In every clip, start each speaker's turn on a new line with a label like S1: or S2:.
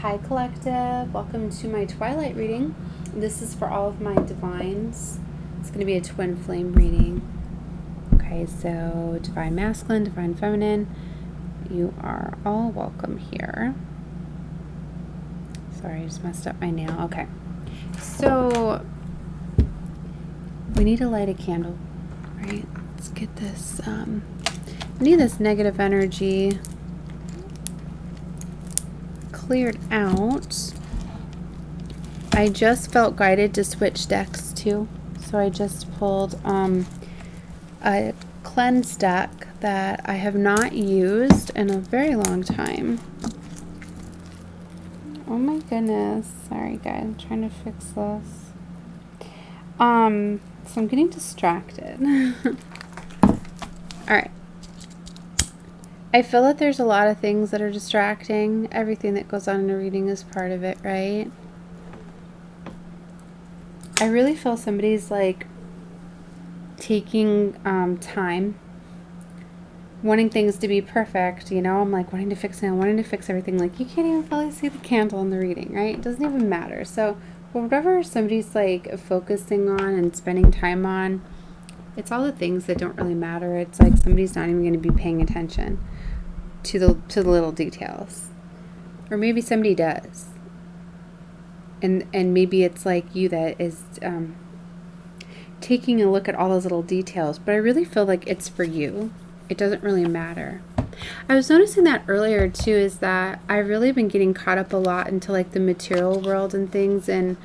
S1: Hi Collective, welcome to my Twilight reading. This is for all of my divines. It's going to be a twin flame reading. Okay, so divine masculine, divine feminine, you are all welcome here. Sorry, I just messed up my nail. Okay, so we need to light a candle, right? Let's get this, we need this negative energy cleared out. I just felt guided to switch decks too, so I just pulled a cleanse deck that I have not used in a very long time. Oh my goodness, sorry guys, I'm trying to fix this. So I'm getting distracted. All right. I feel that there's a lot of things that are distracting. Everything that goes on in a reading is part of it, right? I really feel somebody's like taking time, wanting things to be perfect, you know? I'm like wanting to fix it, wanting to fix everything. Like you can't even fully see the candle in the reading, right? It doesn't even matter. So whatever somebody's like focusing on and spending time on, it's all the things that don't really matter. It's like somebody's not even going to be paying attention to the little details, or maybe somebody does, and maybe it's like you that is taking a look at all those little details. But I really feel like it's for you. It doesn't really matter. I was noticing that earlier too, is that I've really been getting caught up a lot into like the material world and things, and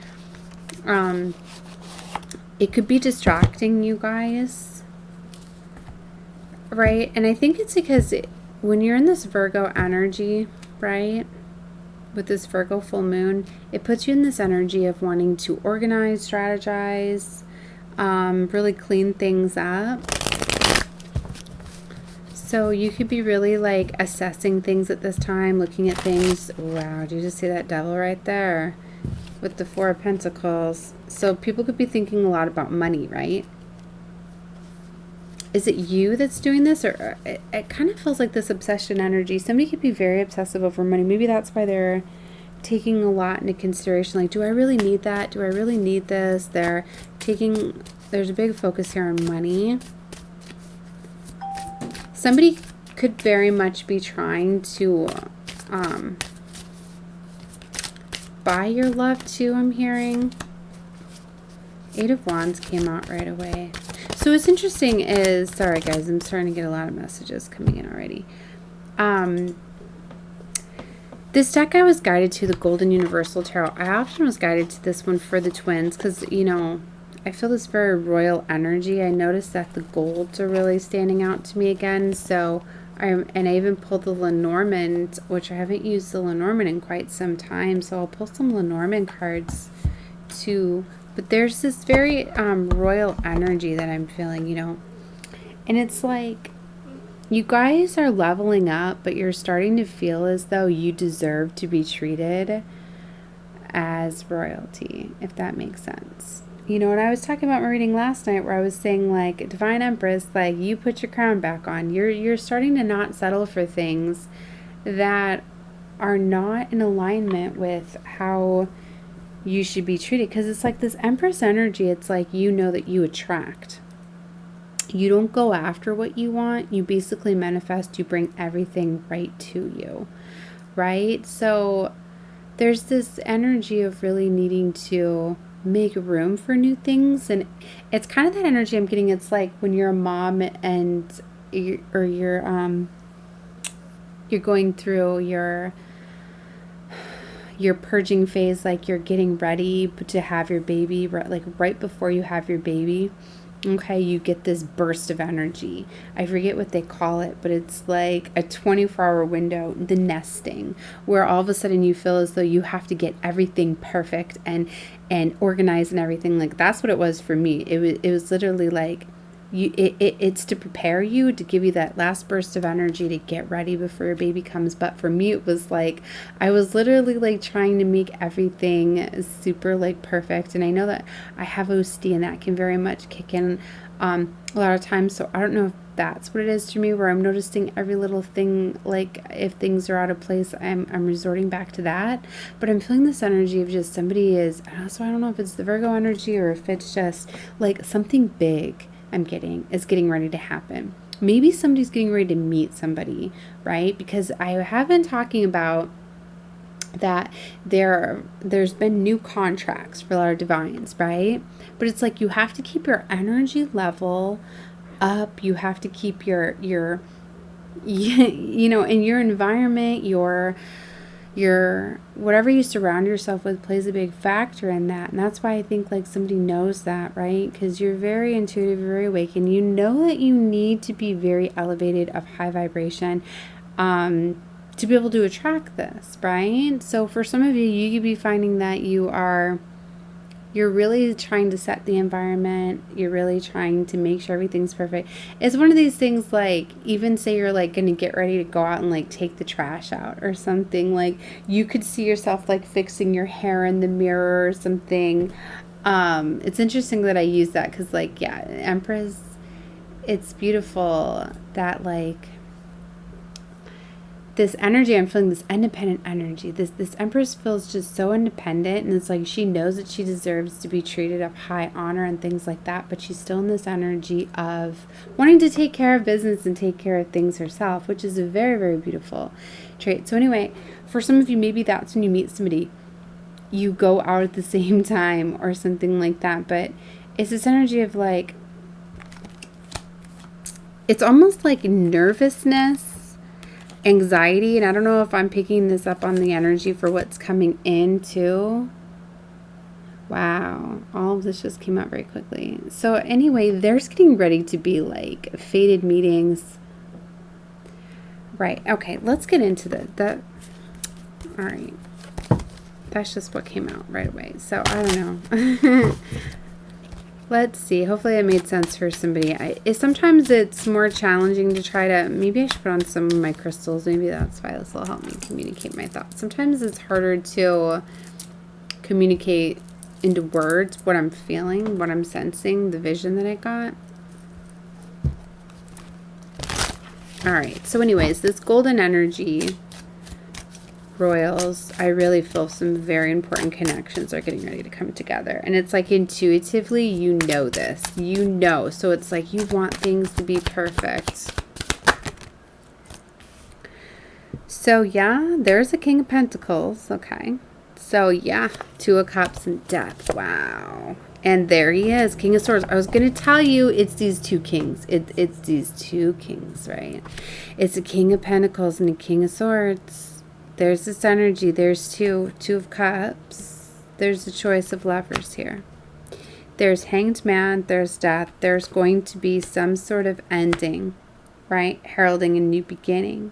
S1: it could be distracting you guys, right? And I think it's because when you're in this Virgo energy, right, with this Virgo full moon, it puts you in this energy of wanting to organize, strategize, really clean things up. So you could be really like assessing things at this time, looking at things. Wow, did you just see that devil right there with the Four of Pentacles? So people could be thinking a lot about money, right? Is it you that's doing this, or it kind of feels like this obsession energy? Somebody could be very obsessive over money. Maybe that's why they're taking a lot into consideration. Like, do I really need that? Do I really need this? There's a big focus here on money. Somebody could very much be trying to buy your love too, I'm hearing. Eight of Wands came out right away. So what's interesting is, sorry guys, I'm starting to get a lot of messages coming in already. This deck I was guided to, the Golden Universal Tarot. I often was guided to this one for the twins because, you know, I feel this very royal energy. I noticed that the golds are really standing out to me again. So, I even pulled the Lenormand, which I haven't used the Lenormand in quite some time. So I'll pull some Lenormand cards too. But there's this very royal energy that I'm feeling, you know. And it's like you guys are leveling up, but you're starting to feel as though you deserve to be treated as royalty, if that makes sense. You know, what I was talking about my reading last night where I was saying, like, Divine Empress, like, you put your crown back on. You're starting to not settle for things that are not in alignment with how you should be treated, because it's like this Empress energy. It's like, you know, that you attract. You don't go after what you want. You basically manifest. You bring everything right to you, right? So there's this energy of really needing to make room for new things, and it's kind of that energy I'm getting. It's like when you're a mom and you're going through your purging phase, like you're getting ready to have your baby, like right before you have your baby. Okay, you get this burst of energy. I forget what they call it, but it's like a 24-hour window, the nesting, where all of a sudden you feel as though you have to get everything perfect and organized and everything. Like, that's what it was for me. It was literally like, it's to prepare you, to give you that last burst of energy to get ready before your baby comes. But for me, it was like I was literally like trying to make everything super like perfect. And I know that I have OCD, and that can very much kick in a lot of times. So I don't know if that's what it is to me, where I'm noticing every little thing. Like if things are out of place, I'm resorting back to that. But I'm feeling this energy of just somebody is, so I don't know if it's the Virgo energy or if it's just like something big I'm getting is getting ready to happen. Maybe somebody's getting ready to meet somebody, right? Because I have been talking about that there's been new contracts for our divines, right? But it's like you have to keep your energy level up. You have to keep your you know, in your environment, your whatever you surround yourself with plays a big factor in that. And that's why I think like somebody knows that, right? Because you're very intuitive, very awake, and you know that you need to be very elevated of high vibration to be able to attract this, right? So for some of you, you could be finding that you're really trying to set the environment. You're really trying to make sure everything's perfect. It's one of these things, like, even say you're like going to get ready to go out and like take the trash out or something. Like you could see yourself like fixing your hair in the mirror or something. It's interesting that I use that because like, yeah, Empress, it's beautiful that like, this energy, I'm feeling this independent energy. This Empress feels just so independent, and it's like she knows that she deserves to be treated of high honor and things like that, but she's still in this energy of wanting to take care of business and take care of things herself, which is a very, very beautiful trait. So anyway, for some of you, maybe that's when you meet somebody, you go out at the same time or something like that, but it's this energy of like, it's almost like nervousness, anxiety, and I don't know if I'm picking this up on the energy for what's coming in too. Wow, all of this just came out very quickly. So anyway, there's getting ready to be like fated meetings. Right, okay, let's get into that. All right, that's just what came out right away. So I don't know. Let's see. Hopefully it made sense for somebody. Sometimes it's more challenging to try to, maybe I should put on some of my crystals. Maybe that's why this will help me communicate my thoughts. Sometimes it's harder to communicate into words what I'm feeling, what I'm sensing, the vision that I got. All right. So anyways, this golden energy, Royals, I really feel some very important connections are getting ready to come together. And it's like intuitively, you know this. You know. So it's like you want things to be perfect. So yeah, there's a King of Pentacles. Okay. So yeah, Two of Cups and Death. Wow. And there he is, King of Swords. I was going to tell you it's these two kings. It's these two kings, right? It's a King of Pentacles and a King of Swords. There's this energy. There's Two of Cups. There's a choice of lovers here. There's Hanged Man. There's Death. There's going to be some sort of ending, right? Heralding a new beginning.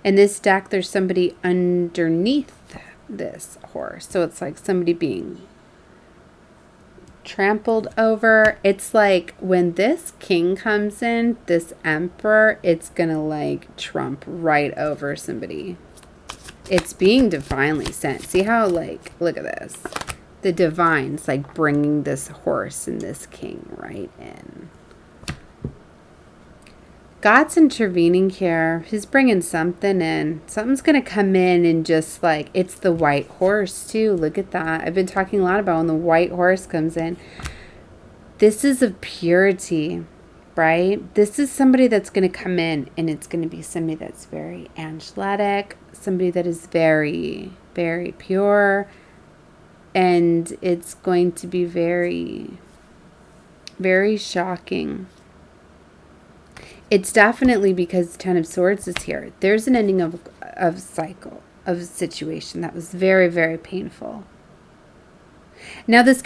S1: In this deck, there's somebody underneath this horse. So it's like somebody being trampled over. It's like when this king comes in, this emperor, it's gonna like trump right over somebody. It's being divinely sent. See how, like, look at this, the divine's like bringing this horse and this king right in. God's intervening here. He's bringing something in. Something's going to come in and just like, it's the white horse too. Look at that. I've been talking a lot about when the white horse comes in. This is of purity, right? This is somebody that's going to come in, and it's going to be somebody that's very angelic, somebody that is very, very pure, and it's going to be very, very shocking. It's definitely because Ten of Swords is here. There's an ending of cycle, of a situation that was very, very painful. Now this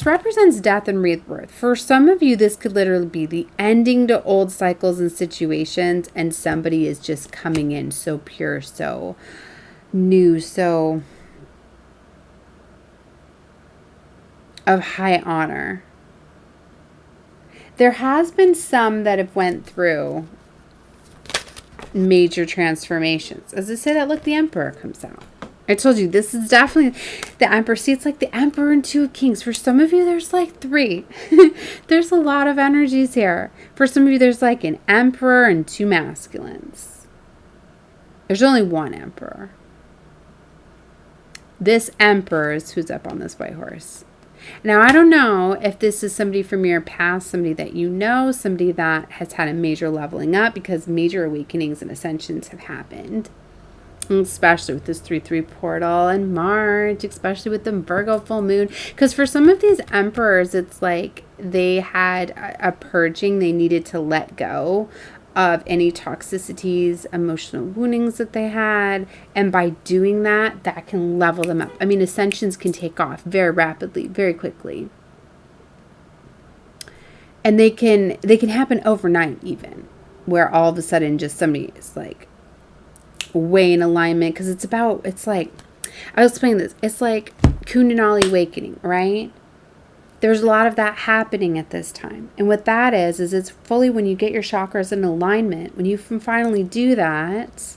S1: represents death and rebirth. For some of you, this could literally be the ending to old cycles and situations, and somebody is just coming in so pure, so new, so of high honor. There has been some that have went through major transformations. As I say that, look, the Emperor comes out. I told you, this is definitely the Emperor. See, it's like the Emperor and Two of Kings. For some of you, there's like three. There's a lot of energies here. For some of you, there's like an Emperor and two masculines. There's only one Emperor. This Emperor is who's up on this white horse. Now, I don't know if this is somebody from your past, somebody that you know, somebody that has had a major leveling up because major awakenings and ascensions have happened. Especially with this 3/3 portal in March, especially with the Virgo full moon. Because for some of these emperors, it's like they had a purging. They needed to let go of any toxicities, emotional woundings that they had. And by doing that, that can level them up. I mean, ascensions can take off very rapidly, very quickly. And they can happen overnight even, where all of a sudden just somebody is like, way in alignment, because it's like, I was explaining this, it's like Kundalini awakening, right? There's a lot of that happening at this time. And what that is it's fully when you get your chakras in alignment, when you finally do that,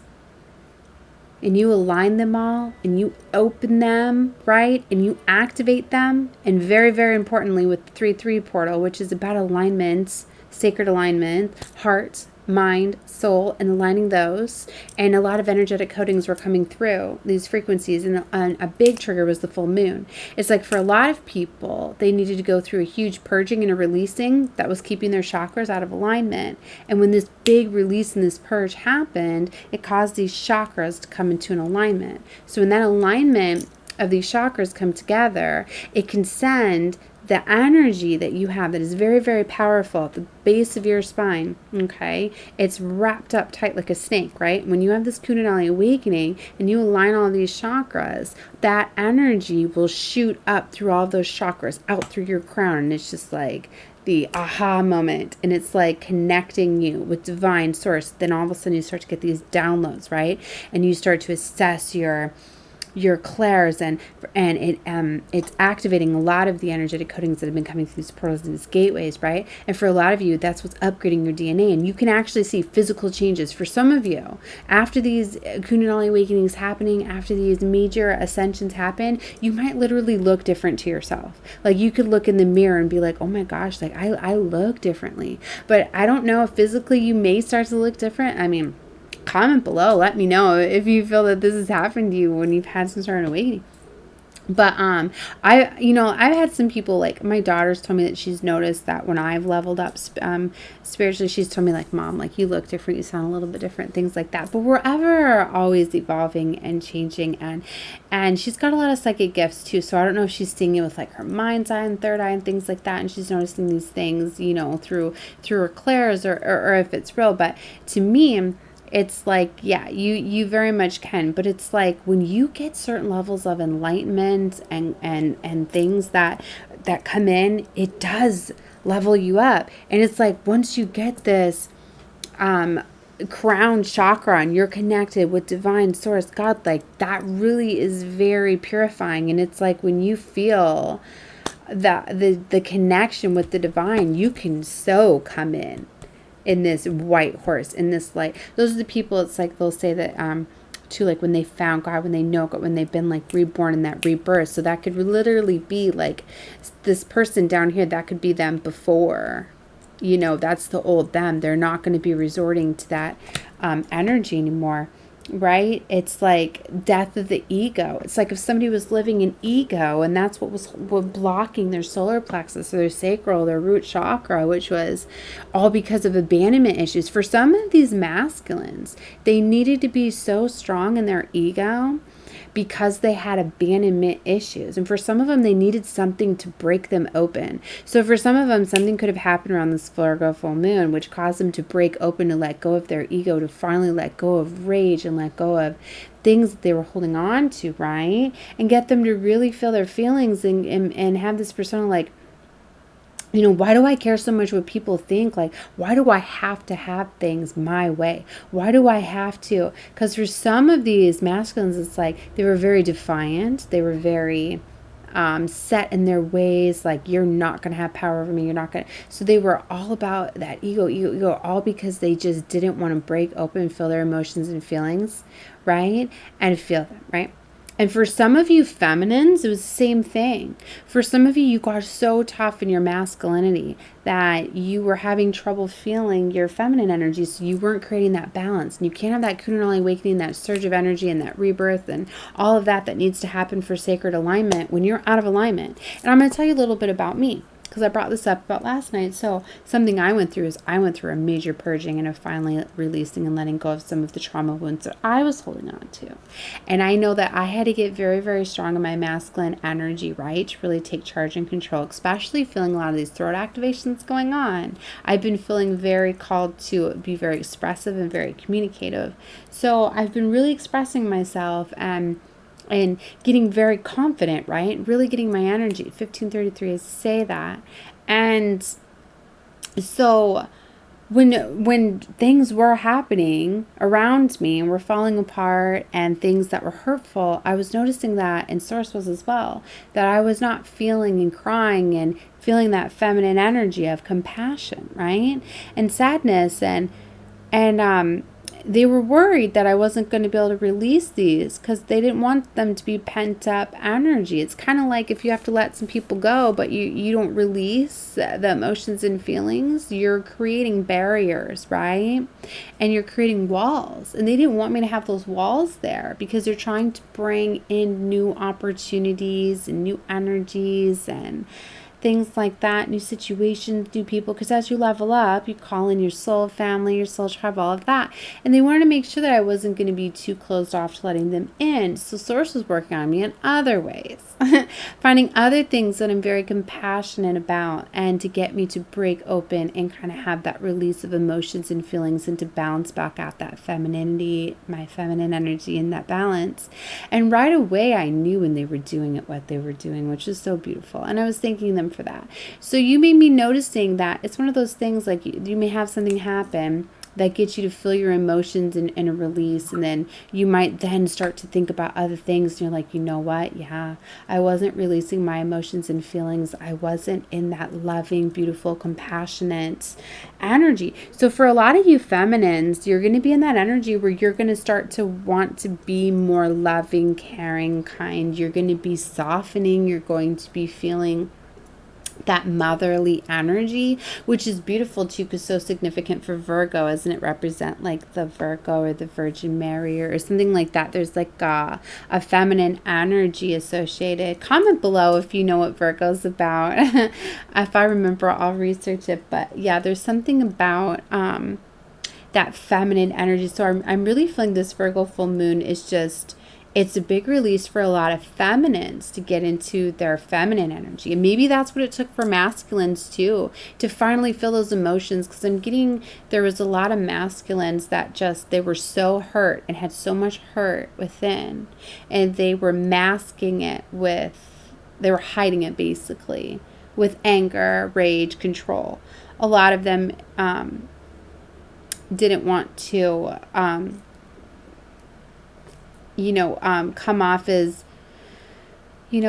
S1: and you align them all, and you open them, right? And you activate them. And very, very importantly with the 3/3 portal, which is about alignments, sacred alignment, heart, mind, soul, and aligning those. And a lot of energetic codings were coming through these frequencies, and a big trigger was the full moon. It's like for a lot of people, they needed to go through a huge purging and a releasing that was keeping their chakras out of alignment. And when this big release and this purge happened, it caused these chakras to come into an alignment. So when that alignment of these chakras come together, it can send the energy that you have that is very, very powerful at the base of your spine, okay? It's wrapped up tight like a snake, right? When you have this Kundalini awakening and you align all these chakras, that energy will shoot up through all those chakras, out through your crown, and it's just like the aha moment, and it's like connecting you with divine source. Then all of a sudden you start to get these downloads, right? And you start to assess your clairs, and it's activating a lot of the energetic codings that have been coming through these portals and these gateways, right? And for a lot of you, that's what's upgrading your DNA, and you can actually see physical changes. For some of you, after these Kundalini awakenings happening, after these major ascensions happen, you might literally look different to yourself. Like you could look in the mirror and be like, oh my gosh, like I look differently. But I don't know if physically you may start to look different. I mean, comment below, let me know if you feel that this has happened to you when you've had some sort of awakening. But I've had some people, like my daughter's told me that she's noticed that when I've leveled up spiritually, she's told me like, Mom, like you look different, you sound a little bit different, things like that. But we're ever always evolving and changing, and she's got a lot of psychic gifts too. So I don't know if she's seeing it with like her mind's eye and third eye and things like that, and she's noticing these things, through her clairs or if it's real. But to me, it's like, yeah, you very much can, but it's like when you get certain levels of enlightenment and things that come in, it does level you up. And it's like once you get this crown chakra and you're connected with divine source, God, like that really is very purifying. And it's like when you feel the connection with the divine, you can so come in this white horse, in this light. Those are the people, it's like they'll say that too, like when they found God, when they know God, when they've been like reborn in that rebirth. So that could literally be like this person down here, that could be them before, that's the old them. They're not going to be resorting to that energy anymore, right? It's like death of the ego. It's like if somebody was living in ego, and that's what was blocking their solar plexus or their sacral, their root chakra, which was all because of abandonment issues. For some of these masculines, they needed to be so strong in their ego because they had abandonment issues. And for some of them, they needed something to break them open. So for some of them, something could have happened around this Virgo full moon, which caused them to break open, to let go of their ego, to finally let go of rage and let go of things that they were holding on to, right? And get them to really feel their feelings and have this persona like, why do I care so much what people think? Like, why do I have to have things my way? Why do I have to? Because for some of these masculines, it's like they were very defiant. They were very set in their ways. Like, you're not going to have power over me. You're not going to. So they were all about that ego, all because they just didn't want to break open and feel their emotions and feelings, right? And feel them, right? And for some of you feminines, it was the same thing. For some of you, you got so tough in your masculinity that you were having trouble feeling your feminine energy, so you weren't creating that balance. And you can't have that Kundalini awakening, that surge of energy and that rebirth and all of that needs to happen for sacred alignment when you're out of alignment. And I'm going to tell you a little bit about me, because I brought this up about last night. So something I went through is I went through a major purging and of finally releasing and letting go of some of the trauma wounds that I was holding on to. And I know that I had to get very, very strong in my masculine energy, right? To really take charge and control, especially feeling a lot of these throat activations going on. I've been feeling very called to be very expressive and very communicative. So I've been really expressing myself and getting very confident, right? Really getting my energy. 1533 is to say that. And so when things were happening around me and were falling apart and things that were hurtful, I was noticing that, and Source was as well, that I was not feeling and crying and feeling that feminine energy of compassion, right? And sadness and they were worried that I wasn't going to be able to release these because they didn't want them to be pent up energy. It's kind of like if you have to let some people go, but you don't release the emotions and feelings, you're creating barriers, right? And you're creating walls. And they didn't want me to have those walls there because they're trying to bring in new opportunities and new energies and things like that, new situations, new people, because as you level up, you call in your soul family, your soul tribe, all of that. And they wanted to make sure that I wasn't going to be too closed off to letting them in. So Source was working on me in other ways, finding other things that I'm very compassionate about and to get me to break open and kind of have that release of emotions and feelings and to balance back out that femininity, my feminine energy and that balance. And right away, I knew when they were doing it, what they were doing, which is so beautiful. And I was thanking them for that. So you may be noticing that it's one of those things like you may have something happen that gets you to feel your emotions in a release, and then you might then start to think about other things and you're like, you know what, yeah, I wasn't releasing my emotions and feelings. I wasn't in that loving, beautiful, compassionate energy. So for a lot of you feminines, you're going to be in that energy where you're going to start to want to be more loving, caring, kind. You're going to be softening. You're going to be feeling that motherly energy, which is beautiful too, because so significant for Virgo, doesn't it represent like the Virgo or the Virgin Mary or something like that? There's like a feminine energy associated. Comment below if you know what Virgo's about. If I remember, I'll research it. But yeah, there's something about that feminine energy. So I'm really feeling this Virgo full moon is just, it's a big release for a lot of feminines to get into their feminine energy. And maybe that's what it took for masculines too, to finally feel those emotions. Because there was a lot of masculines that just, they were so hurt and had so much hurt within. And they were masking it they were hiding it basically with anger, rage, control. A lot of them didn't want to come off as, how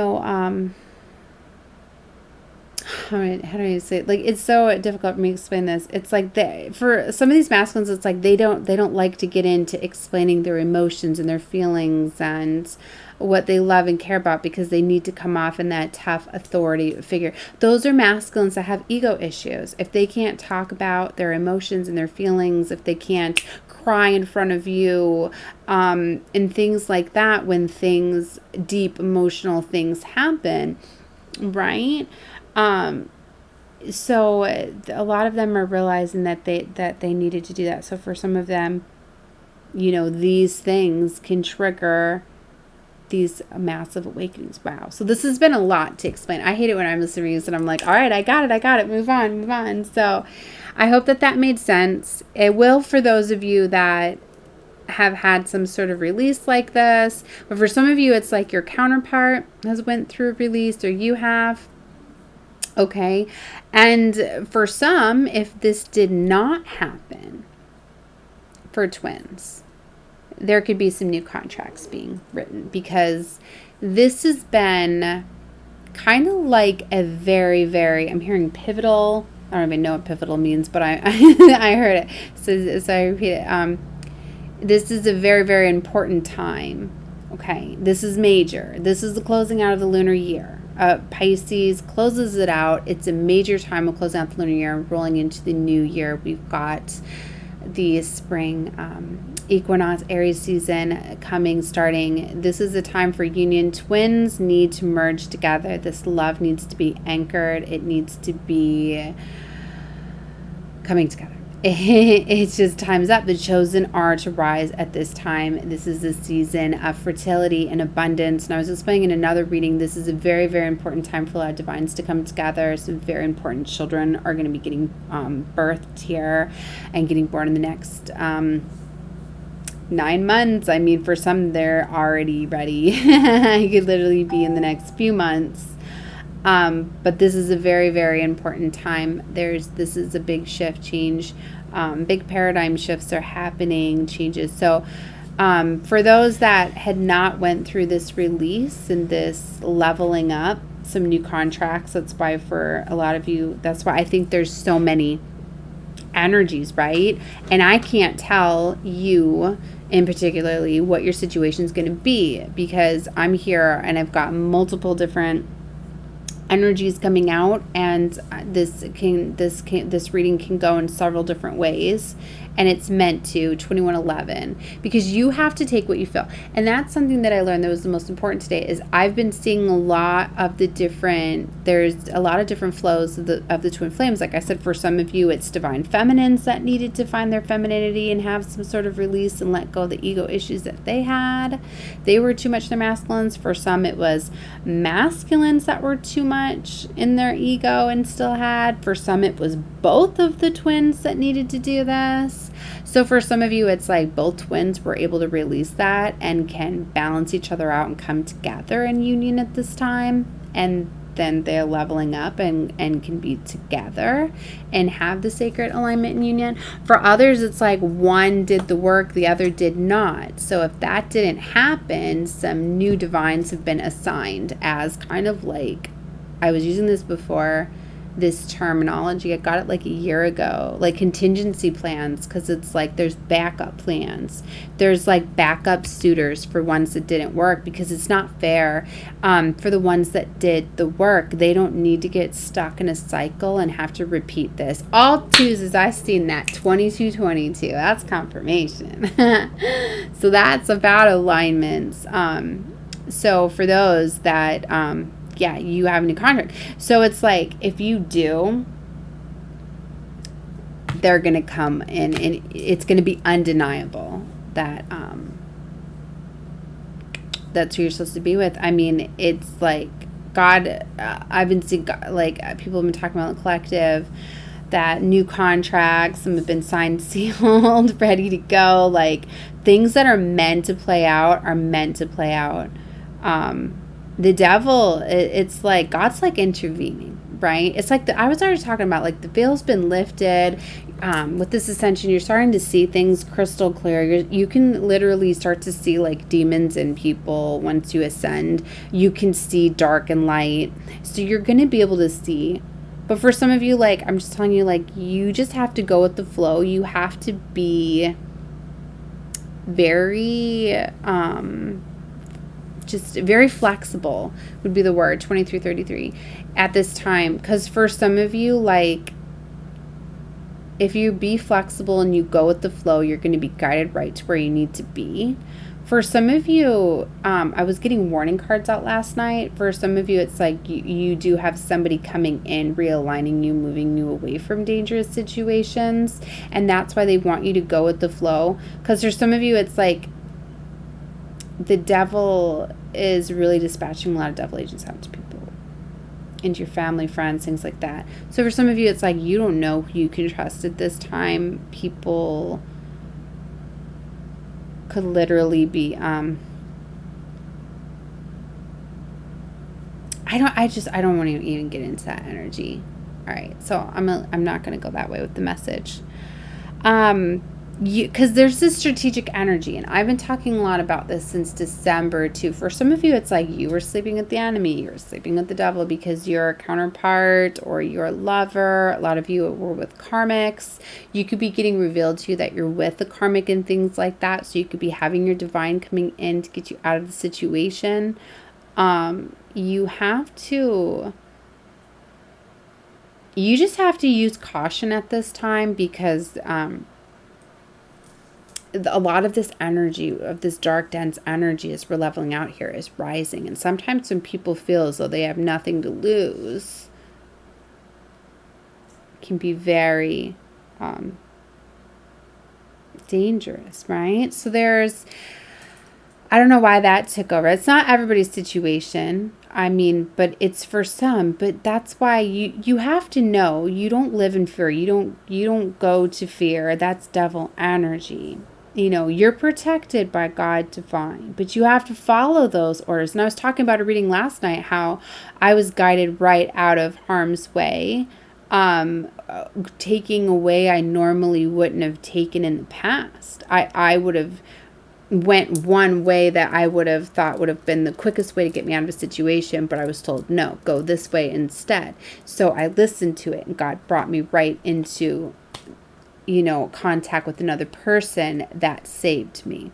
S1: do I say it? Like, it's so difficult for me to explain this. It's like for some of these masculines, it's like they don't like to get into explaining their emotions and their feelings and what they love and care about because they need to come off in that tough authority figure. Those are masculines that have ego issues. If they can't talk about their emotions and their feelings, if they can't cry in front of you, and things like that, when deep emotional things happen, right? So a lot of them are realizing that they needed to do that. So for some of them, these things can trigger these massive awakenings. Wow. So this has been a lot to explain. I hate it when I'm listening to these and I'm like, all right, I got it. Move on. So I hope that made sense. It will for those of you that have had some sort of release like this. But for some of you, it's like your counterpart has went through a release or you have. Okay. And for some, if this did not happen for twins, there could be some new contracts being written, because this has been kind of like a very, very, I'm hearing pivotal. I don't even know what pivotal means, but I I heard it. So I repeat it. This is a very, very important time Okay, this is major. This is the closing out of the lunar year. Pisces closes it out. It's a major time of closing out the lunar year and rolling into the new year. We've got the spring equinox, Aries season coming, starting. This is a time for union. Twins need to merge together. This love needs to be anchored. It needs to be coming together. It's just time's up. The chosen are to rise at this time. This is the season of fertility and abundance. And I was explaining in another reading, this is a very, very important time for a lot of divines to come together. Some very important children are going to be getting birthed here and getting born in the next 9 months. I mean, for some, they're already ready. It could literally be in the next few months. But this is a very, very important time. This is a big shift, change. Big paradigm shifts are happening, changes. So for those that had not went through this release and this leveling up, some new contracts, that's why for a lot of you, that's why I think there's so many energies, right? And I can't tell you in particularly what your situation is going to be, because I'm here and I've got multiple different energies coming out, and this reading can go in several different ways, and it's meant to 2111, because you have to take what you feel. And that's something that I learned that was the most important today, is I've been seeing a lot of there's a lot of different flows of the twin flames. Like I said, for some of you it's divine feminines that needed to find their femininity and have some sort of release and let go of the ego issues that they had. They were too much their masculines. For some it was masculines that were too much in their ego and still had. For some it was both of the twins that needed to do this. So for some of you it's like both twins were able to release that and can balance each other out and come together in union at this time, and then they're leveling up and can be together and have the sacred alignment and union. For others it's like one did the work, the other did not. So if that didn't happen, some new divines have been assigned as kind of like, I was using this before, this terminology, I got it like a year ago, like contingency plans, because it's like there's backup plans. There's like backup suitors for ones that didn't work, because it's not fair for the ones that did the work. They don't need to get stuck in a cycle and have to repeat this. All twos, as I've seen that, 2222, that's confirmation. So that's about alignments. So for those that yeah, you have a new contract. So it's like, if you do, they're going to come in and it's going to be undeniable that that's who you're supposed to be with. I mean, it's like God, I've been seeing, like, people have been talking about the collective, that new contracts, some have been signed, sealed, ready to go. Like, things that are meant to play out are meant to play out. The devil, it's like God's like intervening, right? It's like I was already talking about, like, the veil's been lifted. With this ascension, you're starting to see things crystal clear. You can literally start to see like demons in people once you ascend. You can see dark and light. So you're going to be able to see. But for some of you, like, I'm just telling you, like, you just have to go with the flow. You have to be very just very flexible would be the word, 2333 at this time. Because for some of you, like, if you be flexible and you go with the flow, you're going to be guided right to where you need to be. For some of you, I was getting warning cards out last night. For some of you, it's like you do have somebody coming in, realigning you, moving you away from dangerous situations. And that's why they want you to go with the flow. Because for some of you, it's like the devil is really dispatching a lot of devil agents out to people, into your family, friends, things like that. So for some of you, it's like you don't know who you can trust at this time. People could literally be I don't want to even get into that energy. All right, so I'm not going to go that way with the message. because there's this strategic energy, and I've been talking a lot about this since December too. For some of you, it's like you were sleeping with the enemy, you were sleeping with the devil because your counterpart or your lover. A lot of you were with karmics. You could be getting revealed to you that you're with a karmic and things like that. So you could be having your divine coming in to get you out of the situation. You just have to use caution at this time because a lot of this energy, of this dark, dense energy as we're leveling out here is rising. And sometimes when people feel as though they have nothing to lose, it can be very dangerous, right? So I don't know why that took over. It's not everybody's situation. I mean, but it's for some. But that's why you have to know you don't live in fear. You don't go to fear. That's devil energy. You're protected by God divine, but you have to follow those orders. And I was talking about a reading last night, how I was guided right out of harm's way, taking away I normally wouldn't have taken in the past. I would have went one way that I would have thought would have been the quickest way to get me out of a situation, but I was told, no, go this way instead. So I listened to it, and God brought me right into contact with another person that saved me,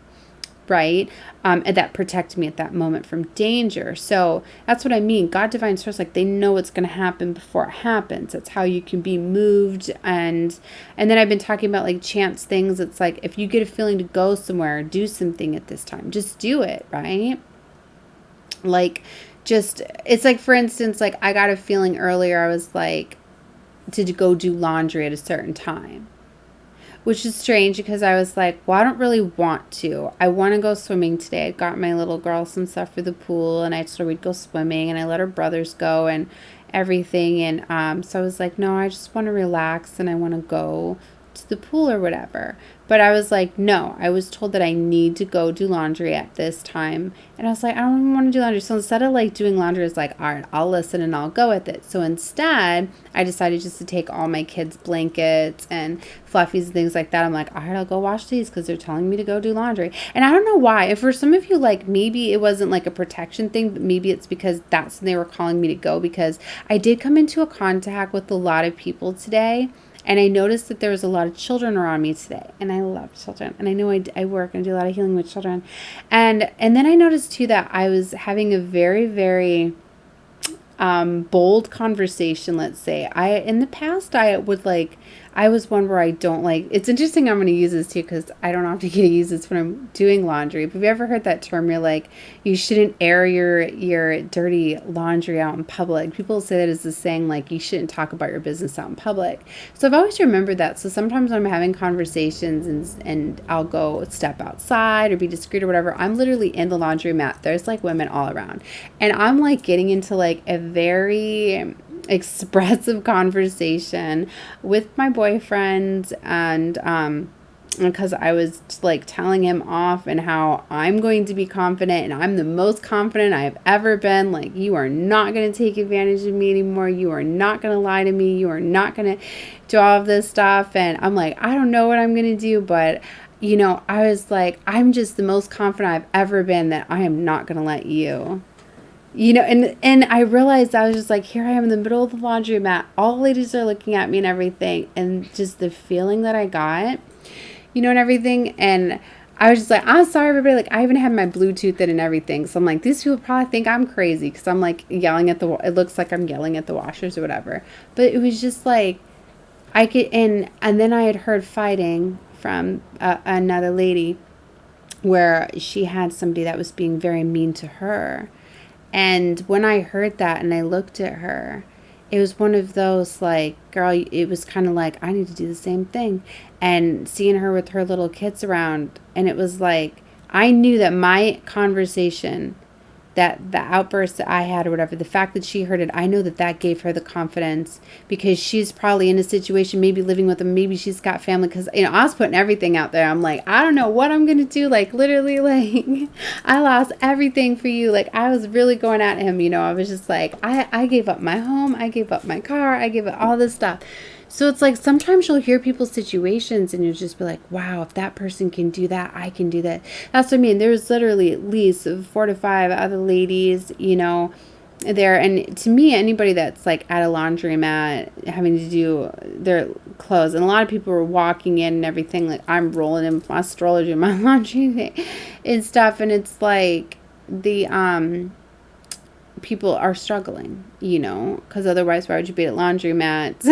S1: right? And that protected me at that moment from danger. So that's what I mean. God, divine source, like they know what's going to happen before it happens. That's how you can be moved. And then I've been talking about like chance things. It's like, if you get a feeling to go somewhere, do something at this time, just do it, right? Like, it's like, for instance, like I got a feeling earlier, I was like, to go do laundry at a certain time. Which is strange because I was like, well, I don't really want to. I want to go swimming today. I got my little girl some stuff for the pool, and I told her we'd go swimming, and I let her brothers go and everything. And so I was like, no, I just want to relax, and I want to go to the pool or whatever. But I was like, no, I was told that I need to go do laundry at this time. And I was like, I don't even want to do laundry. So instead of like doing laundry, I was like, all right, I'll listen and I'll go with it. So instead, I decided just to take all my kids' blankets and fluffies and things like that. I'm like, all right, I'll go wash these because they're telling me to go do laundry. And I don't know why. And for some of you, like maybe it wasn't like a protection thing, but maybe it's because that's when they were calling me to go, because I did come into a contact with a lot of people today. And I noticed that there was a lot of children around me today. And I love children. And I know I work and do a lot of healing with children. And then I noticed too that I was having a very, very bold conversation, let's say. In the past, I was one where I don't like, it's interesting I'm going to use this too, because I don't often get to use this when I'm doing laundry. But have you ever heard that term? You're like, you shouldn't air your dirty laundry out in public. People say that as a saying, like, you shouldn't talk about your business out in public. So I've always remembered that. So sometimes when I'm having conversations and I'll go step outside or be discreet or whatever, I'm literally in the laundromat. There's like women all around. And I'm like getting into like a very expressive conversation with my boyfriend, and because I was like telling him off and how I'm going to be confident, and I'm the most confident I've ever been. Like, you are not going to take advantage of me anymore. You are not going to lie to me. You are not going to do all of this stuff. And I'm like, I don't know what I'm going to do, but I was like, I'm just the most confident I've ever been that I am not going to let you. And I realized I was just like, here I am in the middle of the laundromat. All ladies are looking at me and everything. And just the feeling that I got, and everything. And I was just like, I'm sorry, everybody. Like, I even had my Bluetooth in and everything. So I'm like, these people probably think I'm crazy because I'm like yelling at it looks like I'm yelling at the washers or whatever. But it was just like, I could, and then I had heard fighting from another lady where she had somebody that was being very mean to her. And when I heard that and I looked at her, it was one of those like, girl, it was kind of like, I need to do the same thing. And seeing her with her little kids around, and it was like, I knew that my conversation, that the outburst that I had or whatever, the fact that she heard it, I know that gave her the confidence, because she's probably in a situation, maybe living with them, maybe she's got family, because, I was putting everything out there. I'm like, I don't know what I'm going to do. Like, literally, like, I lost everything for you. Like, I was really going at him, I was just like, I gave up my home. I gave up my car. I gave up all this stuff. So it's like sometimes you'll hear people's situations and you'll just be like, wow, if that person can do that, I can do that. That's what I mean. There's literally at least 4 to 5 other ladies, there. And to me, anybody that's like at a laundromat having to do their clothes, and a lot of people were walking in and everything, like I'm rolling in my stroller doing my laundry and stuff. And it's like the, people are struggling, because otherwise why would you be at laundromats?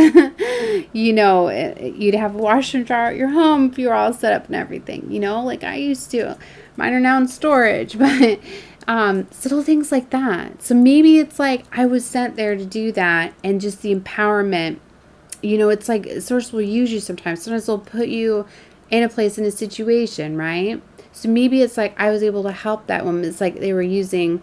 S1: You'd have a washer and dryer at your home if you were all set up and everything, like I used to. Mine are now in storage, but little things like that. So maybe it's like I was sent there to do that, and just the empowerment, it's like Source will use you sometimes. Sometimes they'll put you in a place, in a situation, right? So maybe it's like I was able to help that woman. It's like they were using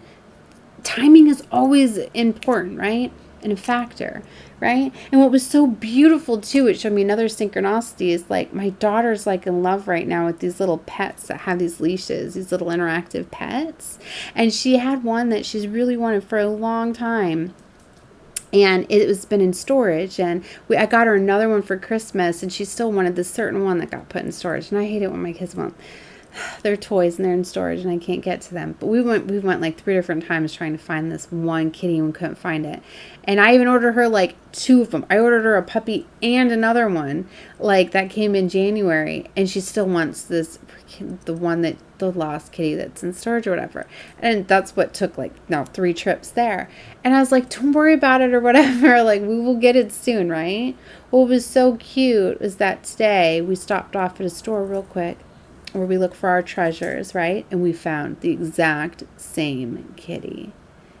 S1: timing is always important, right? And a factor, right? And what was so beautiful too, it showed me another synchronicity, is like my daughter's like in love right now with these little pets that have these leashes, these little interactive pets. And she had one that she's really wanted for a long time. And it was been in storage, and I got her another one for Christmas, and she still wanted this certain one that got put in storage. And I hate it when my kids want their toys and they're in storage and I can't get to them. But we went like 3 different times trying to find this one kitty and we couldn't find it. And I even ordered her like 2 of them. I ordered her a puppy and another one, like that came in January, and she still wants the lost kitty that's in storage or whatever. And that's what took like now 3 trips there. And I was like, don't worry about it or whatever. Like, we will get it soon, right? What was so cute was that today we stopped off at a store real quick where we look for our treasures, right? And we found the exact same kitty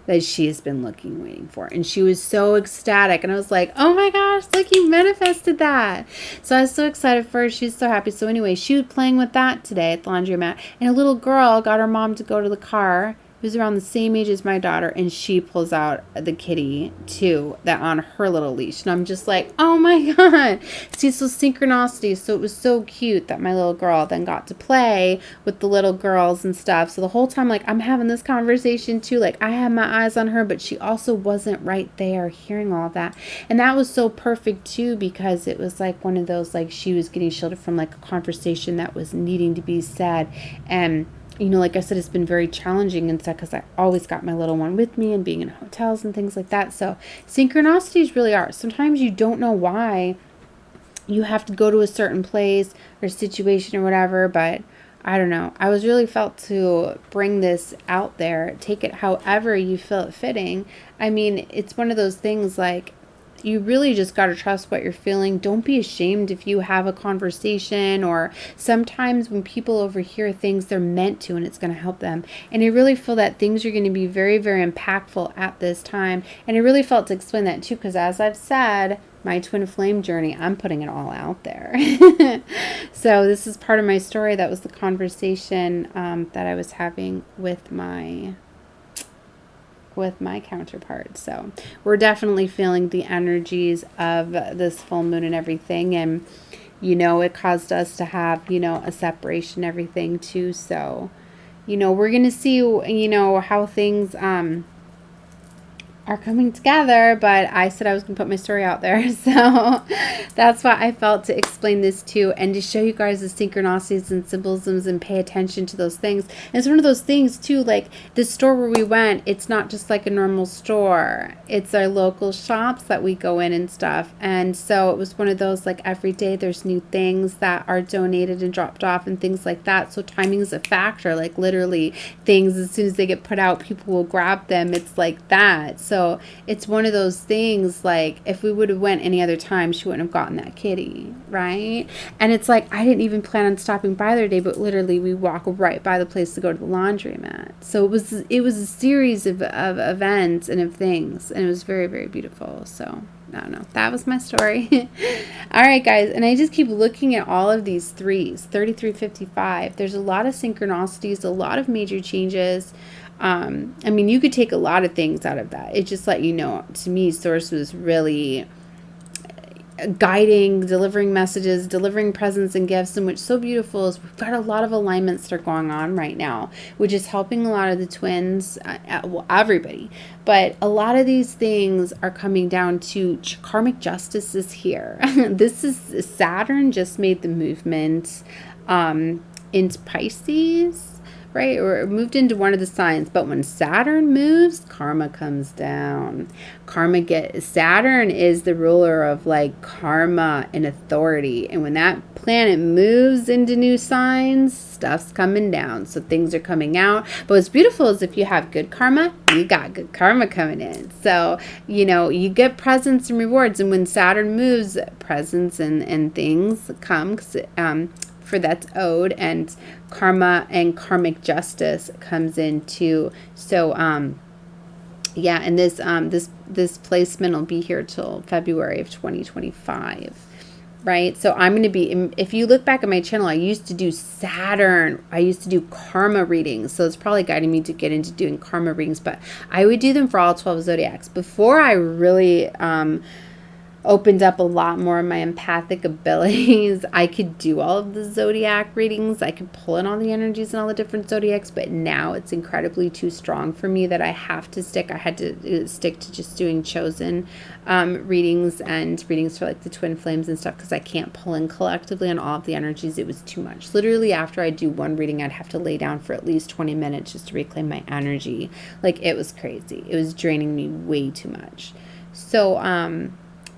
S1: that she has been waiting for. And she was so ecstatic. And I was like, oh my gosh, look, you manifested that. So I was so excited for her. She's so happy. So anyway, she was playing with that today at the laundromat. And a little girl got her mom to go to the car, who's around the same age as my daughter, and she pulls out the kitty too, that on her little leash. And I'm just like, oh my God. See, so synchronicity. So it was so cute that my little girl then got to play with the little girls and stuff. So the whole time, like, I'm having this conversation too, like I had my eyes on her, but she also wasn't right there hearing all of that. And that was so perfect too, because it was like one of those, like, she was getting shielded from like a conversation that was needing to be said. And like I said, it's been very challenging and stuff because I always got my little one with me and being in hotels and things like that. So synchronicities really are. Sometimes you don't know why you have to go to a certain place or situation or whatever, but I don't know. I was really felt to bring this out there. Take it however you feel it fitting. I mean, it's one of those things like, you really just got to trust what you're feeling. Don't be ashamed if you have a conversation, or sometimes when people overhear things, they're meant to, and it's going to help them. And I really feel that things are going to be very, very impactful at this time. And I really felt to explain that too, because as I've said, my twin flame journey, I'm putting it all out there. So this is part of my story. That was the conversation that I was having with my counterpart. So we're definitely feeling the energies of this full moon and everything, and it caused us to have a separation, everything too. So we're gonna see how things are coming together, but I said I was going to put my story out there. So that's why I felt to explain this too, and to show you guys the synchronicities and symbolisms and pay attention to those things. And it's one of those things too, like the store where we went, it's not just like a normal store. It's our local shops that we go in and stuff. And so it was one of those, like, every day there's new things that are donated and dropped off and things like that. So timing is a factor. Like, literally things, as soon as they get put out, people will grab them. It's like that. So it's one of those things, like, if we would have went any other time, she wouldn't have gotten that kitty, right? And it's like, I didn't even plan on stopping by there today, but literally we walk right by the place to go to the laundromat. So it was a series of events and of things, and it was very, very beautiful. So I don't know. That was my story. All right, guys. And I just keep looking at all of these threes, 3355. There's a lot of synchronicities, a lot of major changes. I mean, you could take a lot of things out of that. It just let you know, to me, Source was really, guiding, delivering messages, delivering presents and gifts. And what's so beautiful is we've got a lot of alignments that are going on right now, which is helping a lot of the twins, well, everybody. But a lot of these things are coming down to karmic justice is here. This is Saturn just made the movement into Pisces, right? Or moved into one of the signs. But when Saturn moves, karma comes down. Saturn is the ruler of like karma and authority. And when that planet moves into new signs, stuff's coming down. So things are coming out. But what's beautiful is if you have good karma, you got good karma coming in. So, you get presents and rewards. And when Saturn moves, presents and things come for that's owed, and karma and karmic justice comes in too. So yeah, and this placement will be here till February of 2025, right? So I'm going to be, if you look back at my channel, I used to do Saturn, I used to do karma readings, so it's probably guiding me to get into doing karma readings, but I would do them for all 12 zodiacs before I really opened up a lot more of my empathic abilities. I could do all of the zodiac readings. I could pull in all the energies and all the different zodiacs, but now it's incredibly too strong for me that I have to stick. I had to stick to just doing chosen readings and readings for like the twin flames and stuff, because I can't pull in collectively on all of the energies. It was too much. Literally, after I do one reading, I'd have to lay down for at least 20 minutes just to reclaim my energy. Like, it was crazy. It was draining me way too much. So,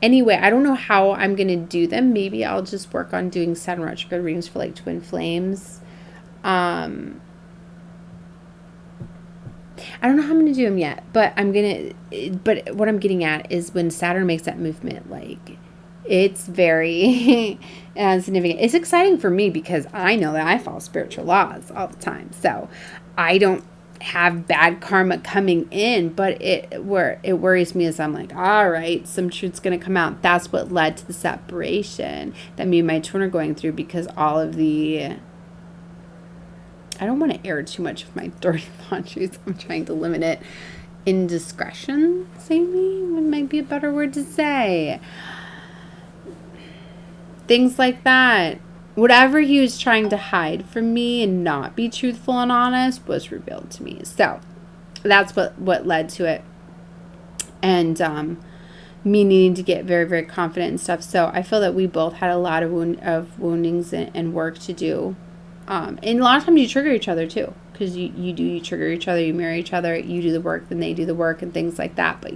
S1: anyway, I don't know how I'm going to do them. Maybe I'll just work on doing Saturn retrograde readings for like twin flames. I don't know how I'm going to do them yet, but but what I'm getting at is when Saturn makes that movement, like, it's very significant. It's exciting for me because I know that I follow spiritual laws all the time. So I don't have bad karma coming in, but it worries me as I'm like, all right, some truth's going to come out. That's what led to the separation that me and my twin are going through, because all of the, I don't want to air too much of my dirty laundry, so I'm trying to limit it. Indiscretion, maybe might be a better word to say. Things like that. Whatever he was trying to hide from me and not be truthful and honest was revealed to me. So that's what led to it. And me needing to get very, very confident and stuff. So I feel that we both had a lot of woundings and work to do. And a lot of times you trigger each other too. Because you trigger each other, you mirror each other, you do the work, then they do the work and things like that. But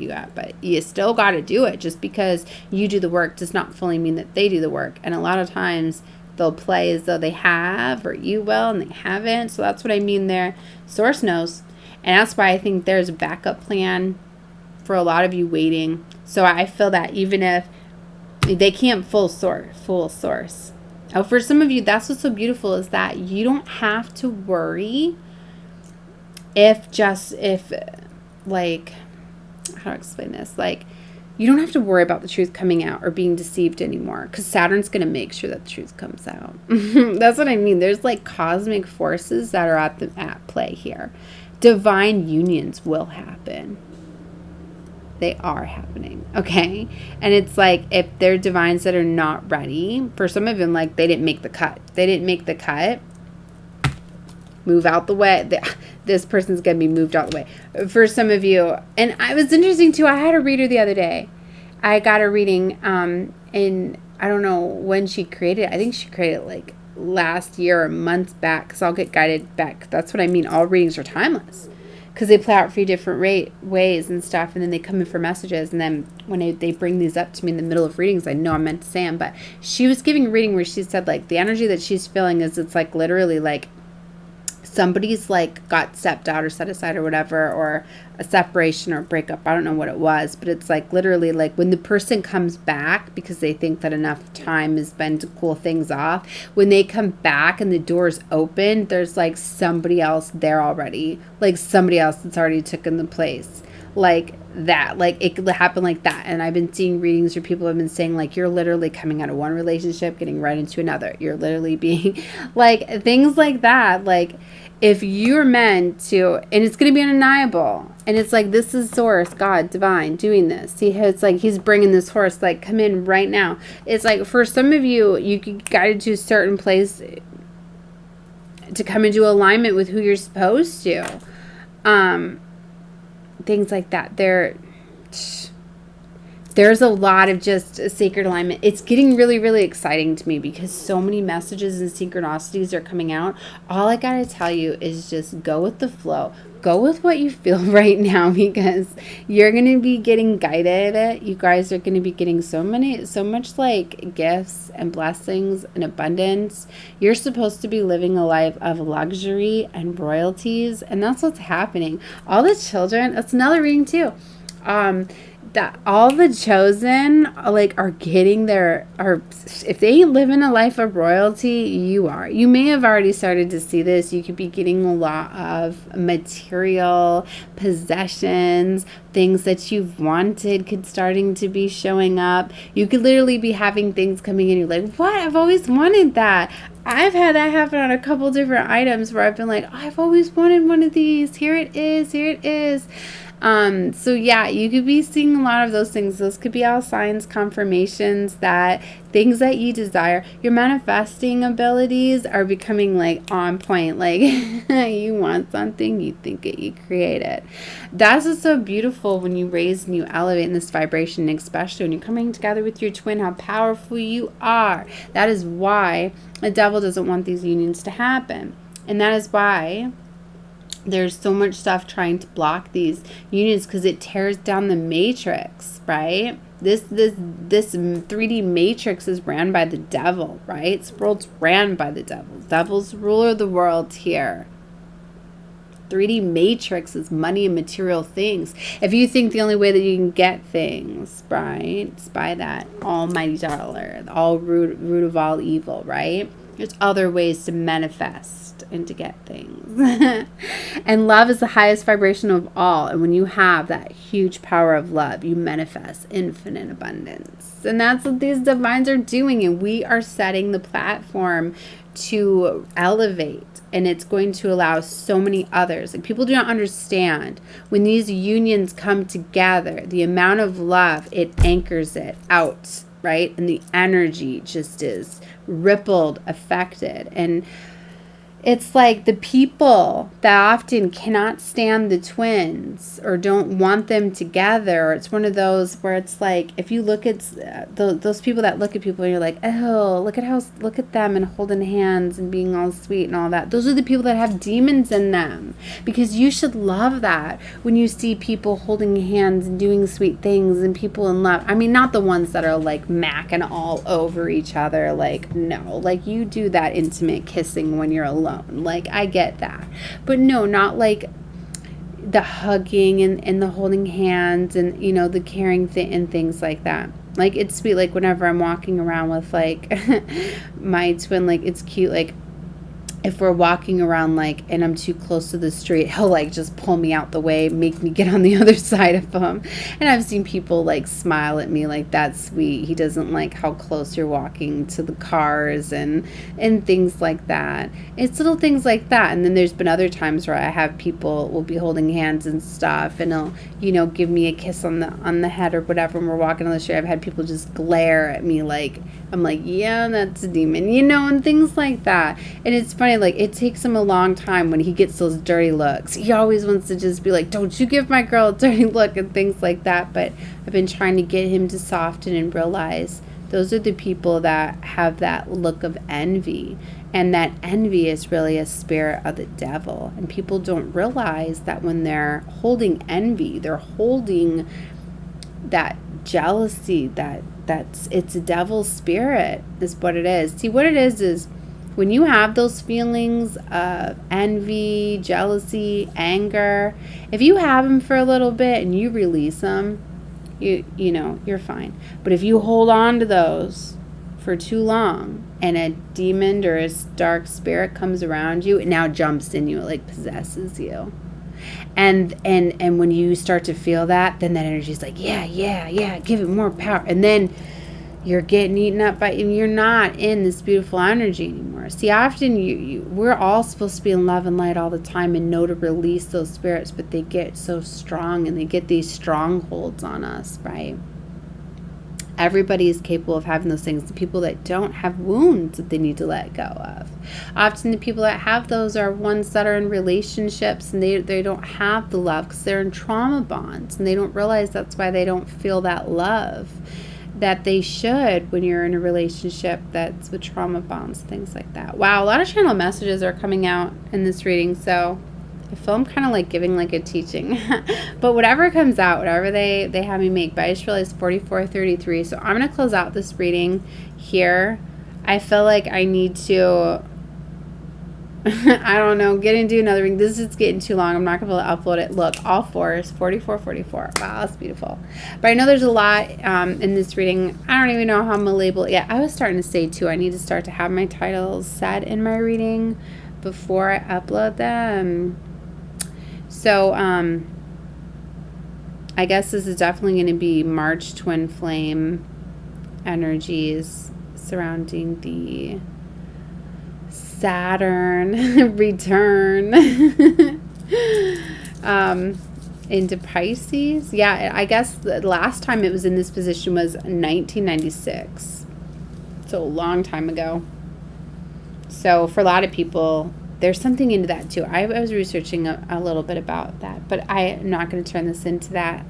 S1: you still got to do it. Just because you do the work does not fully mean that they do the work. And a lot of times they'll play as though they have, or you will, and they haven't. So that's what I mean there. Source knows. And that's why I think there's a backup plan for a lot of you waiting. So I feel that even if they can't full source. Oh, for some of you, that's what's so beautiful, is that you don't have to worry if like, how to explain this? Like, you don't have to worry about the truth coming out or being deceived anymore, because Saturn's going to make sure that the truth comes out. That's what I mean. There's like cosmic forces that are at play here. Divine unions will happen. They are happening, okay? And it's like, if they're divines that are not ready, for some of them, like, they didn't make the cut. They didn't make the cut. Move out the way. This person's going to be moved out the way. For some of you, and I was interesting too, I had a reader the other day. I got a reading, and I don't know when she created it. I think she created it like last year or months back, because I'll get guided back. That's what I mean. All readings are timeless, because they play out for you different ways and stuff, and then they come in for messages, and then when they bring these up to me in the middle of readings, I know I meant to say them. But she was giving a reading where she said, like, the energy that she's feeling is, it's like literally like somebody's like got stepped out or set aside or whatever, or a separation or breakup. I don't know what it was, but it's like literally like when the person comes back, because they think that enough time has been to cool things off, when they come back and the door's open, there's like somebody else there already, like somebody else that's already taken the place. Like that, like it could happen like that. And I've been seeing readings where people have been saying, like, you're literally coming out of one relationship, getting right into another. You're literally being like, things like that. Like, if you're meant to, and it's going to be undeniable, and it's like, this is source, God, divine, doing this. See how it's like he's bringing this horse, like, come in right now. It's like, for some of you, you get guided to a certain place to come into alignment with who you're supposed to. Things like that. There's a lot of just sacred alignment. It's getting really, really exciting to me because so many messages and synchronicities are coming out. All I got to tell you is just go with the flow. Go with what you feel right now, because you're going to be getting guided. You guys are going to be getting so much like gifts and blessings and abundance. You're supposed to be living a life of luxury and royalties. And that's what's happening. All the children, that's another reading too. That all the chosen like are getting if they live in a life of royalty, you may have already started to see this. You could be getting a lot of material possessions, things that you've wanted could starting to be showing up. You could literally be having things coming in. You're like, what? I've always wanted that. I've had that happen on a couple different items where I've been like, oh, I've always wanted one of these. Here it is. So yeah, you could be seeing a lot of those things. Those could be all signs, confirmations that things that you desire, your manifesting abilities are becoming like on point. Like you want something, you think it, you create it. That's what's so beautiful when you raise and you elevate in this vibration, especially when you're coming together with your twin, how powerful you are. That is why the devil doesn't want these unions to happen. And that is why there's so much stuff trying to block these unions, because it tears down the matrix, right? This 3D matrix is ran by the devil, right? This world's ran by the devil. Devil's ruler of the world here. 3D matrix is money and material things. If you think the only way that you can get things, right, is by that almighty dollar, the all root of all evil, right? There's other ways to manifest and to get things. And love is the highest vibration of all. And when you have that huge power of love, you manifest infinite abundance. And that's what these divines are doing. And we are setting the platform to elevate. And it's going to allow so many others. Like, people do not understand when these unions come together, the amount of love, it anchors it out, right? And the energy just is rippled, affected. And it's like the people that often cannot stand the twins or don't want them together. It's one of those where it's like, if you look at those people that look at people and you're like, oh, look at them and holding hands and being all sweet and all that. Those are the people that have demons in them, because you should love that when you see people holding hands and doing sweet things and people in love. I mean, not the ones that are like macking all over each other. Like, no, like you do that intimate kissing when you're alone. Like, I get that. But no, not like the hugging and the holding hands and, you know, the caring and things like that. Like, it's sweet. Like, whenever I'm walking around with, like, my twin, like, it's cute. Like, if we're walking around, like, and I'm too close to the street, he'll, like, just pull me out the way, make me get on the other side of him. And I've seen people, like, smile at me, like, that's sweet. He doesn't like how close you're walking to the cars and things like that. It's little things like that. And then there's been other times where I have people will be holding hands and stuff, and they'll, you know, give me a kiss on the head or whatever, and we're walking on the street. I've had people just glare at me like, I'm like, yeah, that's a demon, you know, and things like that. And it's funny, like, it takes him a long time when he gets those dirty looks. He always wants to just be like, don't you give my girl a dirty look and things like that. But I've been trying to get him to soften and realize those are the people that have that look of envy. And that envy is really a spirit of the devil. And people don't realize that when they're holding envy, they're holding that jealousy, it's a devil's spirit is what it is. See, what it is when you have those feelings of envy, jealousy, anger, if you have them for a little bit and you release them, you know, you're fine. But if you hold on to those for too long and a demon or a dark spirit comes around you, it now jumps in you, it like possesses you. And when you start to feel that, then that energy is like, yeah, give it more power. And then you're getting eaten up by, and you're not in this beautiful energy anymore. more. See, often we're all supposed to be in love and light all the time and know to release those spirits, but they get so strong and they get these strongholds on us, right? Everybody is capable of having those things. The people that don't have wounds that they need to let go of. Often the people that have those are ones that are in relationships and they don't have the love because they're in trauma bonds and they don't realize that's why they don't feel that love that they should when you're in a relationship that's with trauma bonds, things like that. Wow, a lot of channel messages are coming out in this reading, so I feel I'm kind of like giving like a teaching. But whatever comes out, whatever they have me make. But I just realized 44:33. So I'm going to close out this reading here. I feel like I need to, I don't know, get into another reading. This is getting too long. I'm not going to be able to upload it. Look, all fours, 44:44. Wow, that's beautiful. But I know there's a lot in this reading. I don't even know how I'm going to label it yet. I was starting to say, too, I need to start to have my titles set in my reading before I upload them. So, I guess this is definitely going to be March twin flame energies surrounding the Saturn return into Pisces. Yeah, I guess the last time it was in this position was 1996. So a long time ago. So for a lot of people, there's something into that too. I was researching a little bit about that, but I'm not going to turn this into that.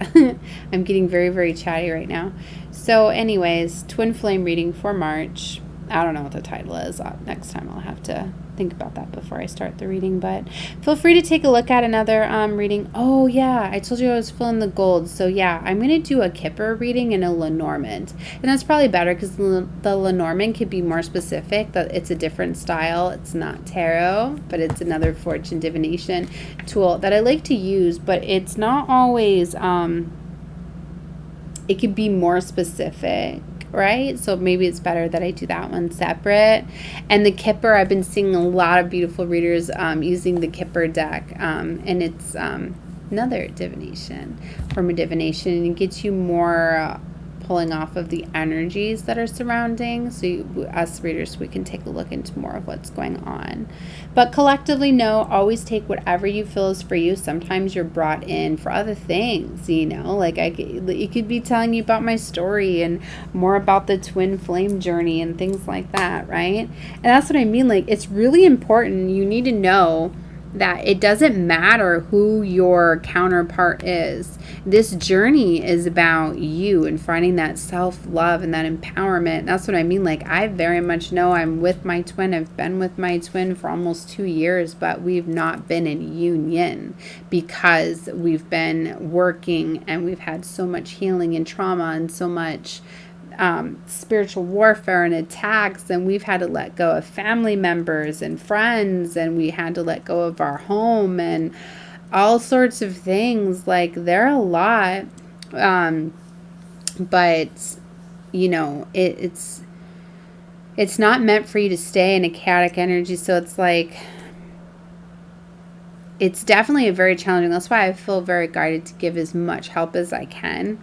S1: I'm getting very, very chatty right now. So anyways, twin flame reading for March. I don't know what the title is. Next time I'll have to think about that before I start the reading, but feel free to take a look at another reading. Oh yeah, I told you I was feeling the gold. So yeah, I'm going to do a Kipper reading and a Lenormand. And that's probably better because the Lenormand could be more specific, that it's a different style. It's not tarot, but it's another fortune divination tool that I like to use, but it's not always, it could be more specific, right? So maybe it's better that I do that one separate. And the Kipper, I've been seeing a lot of beautiful readers using the Kipper deck, and it's another divination, form of divination, and it gets you more pulling off of the energies that are surrounding. So us readers, we can take a look into more of what's going on. But collectively, no, always take whatever you feel is for you. Sometimes you're brought in for other things, you know, like it could be telling you about my story and more about the twin flame journey and things like that, right? And that's what I mean. Like, it's really important. You need to know that it doesn't matter who your counterpart is. This journey is about you and finding that self-love and that empowerment. That's what I mean. Like, I very much know I'm with my twin. I've been with my twin for almost 2 years, but we've not been in union because we've been working and we've had so much healing and trauma and so much spiritual warfare and attacks, and we've had to let go of family members and friends, and we had to let go of our home and all sorts of things. Like, there are a lot, but you know, it's not meant for you to stay in a chaotic energy. So it's like, it's definitely a very challenging. That's why I feel very guided to give as much help as I can,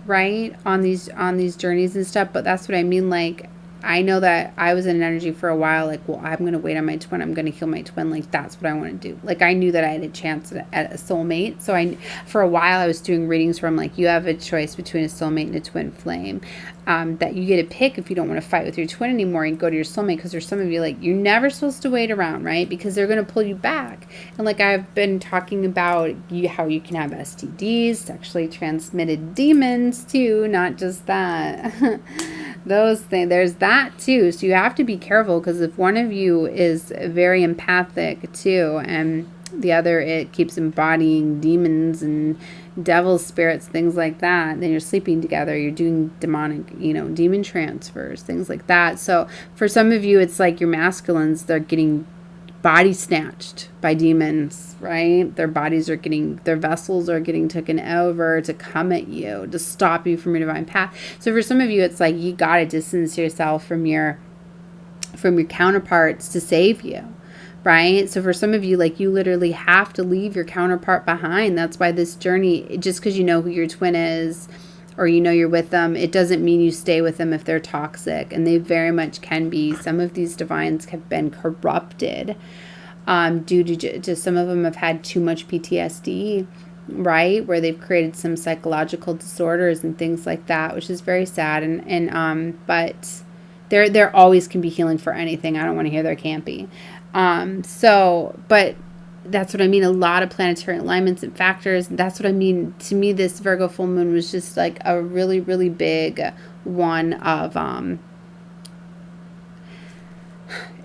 S1: right, on these journeys and stuff. But that's what I mean. Like, I know that I was in energy for a while, like, well, I'm going to wait on my twin. I'm going to heal my twin. Like, that's what I want to do. Like, I knew that I had a chance at a soulmate. So for a while, I was doing readings where I'm like, you have a choice between a soulmate and a twin flame, that you get to pick if you don't want to fight with your twin anymore and go to your soulmate. Because there's some of you, like, you're never supposed to wait around, right? Because they're going to pull you back. And like, I've been talking about how you can have STDs, sexually transmitted demons too, not just that. Those things, there's that too. So you have to be careful, because if one of you is very empathic too, and the other, it keeps embodying demons and devil spirits, things like that, then you're sleeping together, you're doing demonic, demon transfers, things like that. So for some of you, it's like your masculines, they're getting body snatched by demons, right? Their vessels are getting taken over to come at you, to stop you from your divine path. So for some of you, it's like you got to distance yourself from your counterparts to save you, right? So for some of you, like, you literally have to leave your counterpart behind. That's why this journey, just because you know who your twin is, or you know you're with them, it doesn't mean you stay with them if they're toxic. And they very much can be. Some of these divines have been corrupted due to some of them have had too much PTSD, right? Where they've created some psychological disorders and things like that, which is very sad. But there always can be healing for anything. I don't want to hear there can't be. But that's what I mean. A lot of planetary alignments and factors. That's what I mean. To me, this Virgo full moon was just like a really, really big one of,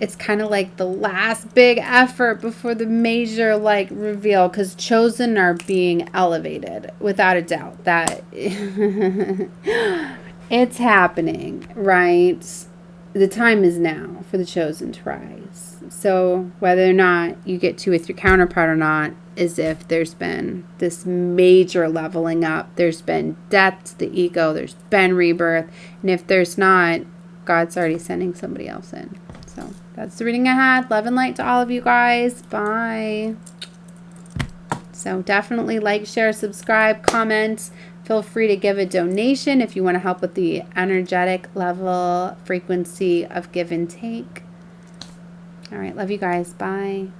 S1: it's kind of like the last big effort before the major like reveal, because chosen are being elevated without a doubt. That it's happening, right? The time is now for the chosen to rise. So whether or not you get to with your counterpart or not, is if there's been this major leveling up, there's been death to the ego, there's been rebirth, and if there's not, God's already sending somebody else in. So that's the reading I had. Love and light to all of you guys. Bye. So definitely like, share, subscribe, comment. Feel free to give a donation if you want to help with the energetic level frequency of give and take. All right. Love you guys. Bye.